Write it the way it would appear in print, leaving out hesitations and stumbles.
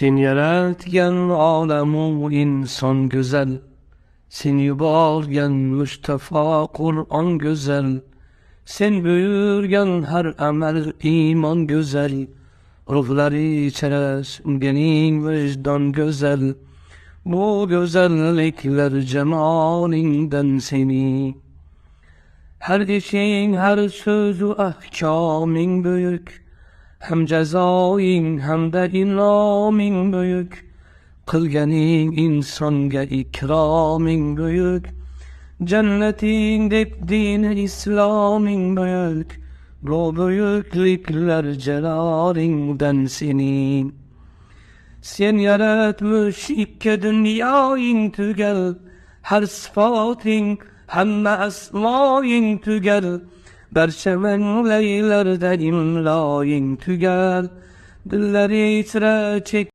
Sen yaratgan olamu inson güzel, sen yuborgan Mustafa Qur'on güzel, sen buyurgan her amel iman güzel, ruhları içere süngenin vicdan güzel, bu güzellikler cemalinden seni. Her işin, her sözü ahkamın büyük, hem cezain hem de inamin büyük. Kılgenin insanga ikramın büyük, cennetin dini İslam'ın büyük. Bu büyüklükler celalinden senin. Sen yaratmış iki dünyayın tügel, her sıfatın hem esmayın tügel. Berçemen leylerde imlayın tügel, dilleri içre çek.